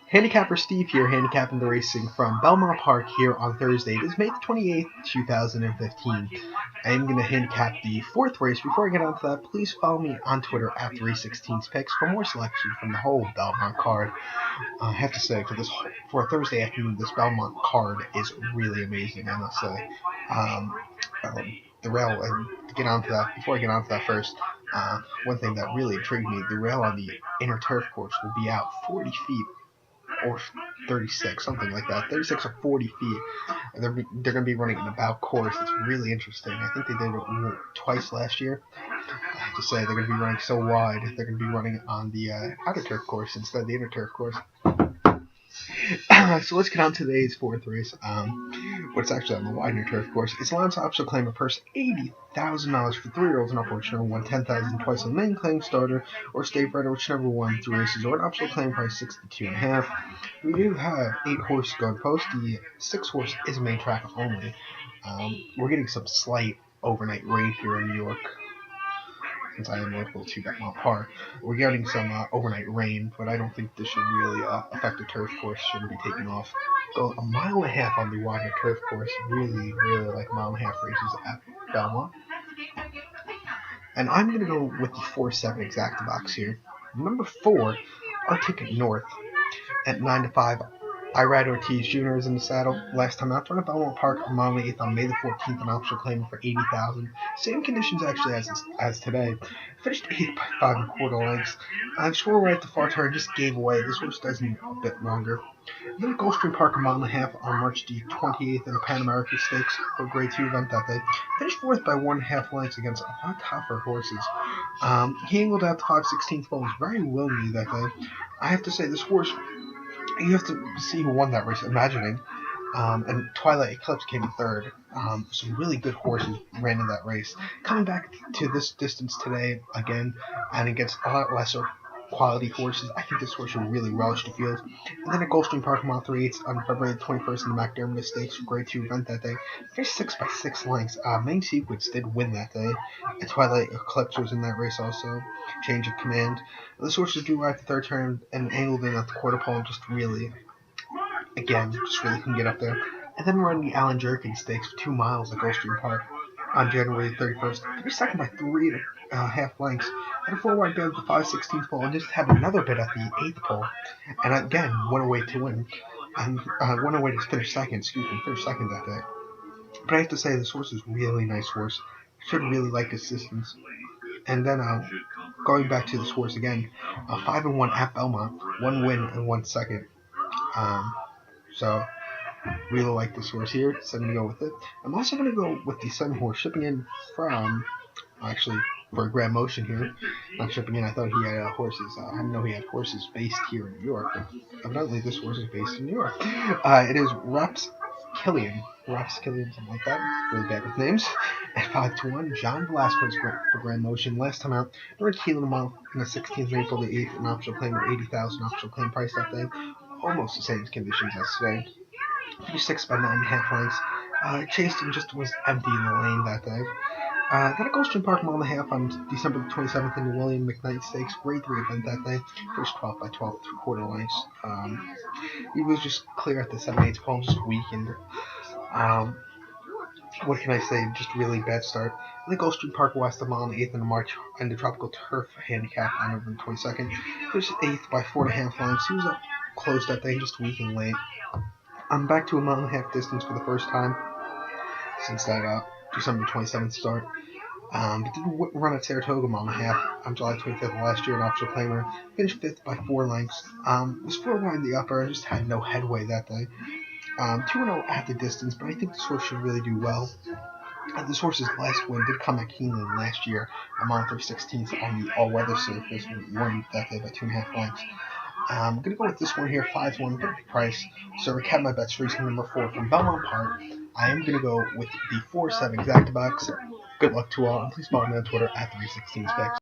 Handicapper Steve here, handicapping the racing from Belmont Park here on Thursday. It is May the 28th, 2015. I am going to handicap the fourth race. Before I get on to that, please follow me on Twitter at 316picks for more selection from the whole Belmont card. I have to say, for a Thursday afternoon, this Belmont card is really amazing, I must say. The rail, and to get onto that, before I get onto that first, one thing that really intrigued me, the rail on the inner turf course will be out 40 feet or 36, something like that, 36 or 40 feet. And they're going to be running an about course. It's really interesting. I think they did it twice last year. I have to say, they're going to be running so wide, they're going to be running on the outer turf course instead of the inner turf course. So let's get on to today's fourth race. What's actually on the wider turf course. It's Lance Optional Claim a purse $80,000 for 3-year-olds and upward, whichever won $10,000 twice on the main claim starter, or state rider, whichever won 3 races, or an optional claim price $62.5. We do have 8 horses going post. The 6th horse is a main track only. We're getting some slight overnight rain here in New York, since I am local to Belmont Park. We're getting some overnight rain, but I don't think this should really affect the turf course. Shouldn't be taking off. Go a mile and a half on the wider turf course. Really, really like mile and a half races at Belmont. And I'm going to go with the 4-7 exacta box here. Number 4, our ticket north at 9-5. Irad Ortiz Jr. is in the saddle. Last time out, at Belmont Park, a mile and 8th on May the 14th, an optional claim for $80,000. Same conditions actually as today. Finished 8th by 5 1/4 lengths. Score right at the far turn, just gave away. This horse does need a bit longer. Then at Gulfstream Park, a mile and a half on March the 28th in the Pan American Stakes for a Grade 2 event that day. Finished 4th by 1.5 lengths against a lot tougher horses. He angled out the 5/16 poles very willingly that day. I have to say, this horse, you have to see who won that race, Imagining. And Twilight Eclipse came in third. Some really good horses ran in that race. Coming back to this distance today again, and against a lot lesser quality horses, I think this horse should really relish the field. And then at Gulfstream Park, mile 3/8 on February 21st in the McDermott Stakes for Grade 2 event that day. Finished 6th by 6 lengths. Main Sequence did win that day. And Twilight Eclipse was in that race also. Change of command. This horse drew right at the third turn and angled in at the quarter pole and just really couldn't get up there. And then running the Alan Jerkin Stakes for 2 miles at Gulfstream Park on January 31st. Finished 2nd by 3.5 lengths. Had a 4-wide bid at the 5/16 pole and just had another bid at the 8th pole. And again, went away to win. And went away to finish second that day. But I have to say, this horse is a really nice horse. Should really like his distance. And then going back to this horse again, 5-1 at Belmont, 1 win and 1 second. So really like this horse here, so I'm going to go with it. I'm also going to go with the 7 horse shipping in from, actually, for a Grand Motion here. Not shipping in, I thought he had horses. I didn't know he had horses based here in New York, but evidently this horse is based in New York. It is Rapskillian, something like that. Really bad with names. At 5-1, John Velasquez for Grand Motion. Last time out, North Keelan a month in the 16th of April, the 8th, an optional claim of $80,000 optional claim price that day. Almost the same conditions as today. 6th by 9.5 lengths. Chased and just was empty in the lane that day. Then at Gulfstream Park, mile and a half on December the 27th in the William McKnight Stakes, Grade 3 event that day. Finished 12th by 12 3/4 lengths. He was just clear at the 7/8 pole, just weakened. What can I say? Just really bad start. And then Gulfstream Park West, a mile and 8th in the March and the Tropical Turf handicap on November 22nd. Finished 8th by 4.5 lengths. He was up close that day, just weak and late. I'm back to a mile and a half distance for the first time since that December 27th start. But did run at Saratoga mile and a half on July 25th last year, an optional claimer. Finished 5th by 4 lengths. Was 4 wide in the upper and just had no headway that day. 2-0 at the distance, but I think this horse should really do well. This horse's last win did come at Keeneland last year, a mile 3/16 on the all-weather surface, won that day by 2.5 lengths. I'm going to go with this one here, 5-1, big price. So I have my bets racing number 4 from Belmont Park. I am going to go with the 4-7 exacta box. Good luck to all, and please follow me on Twitter at 316specs.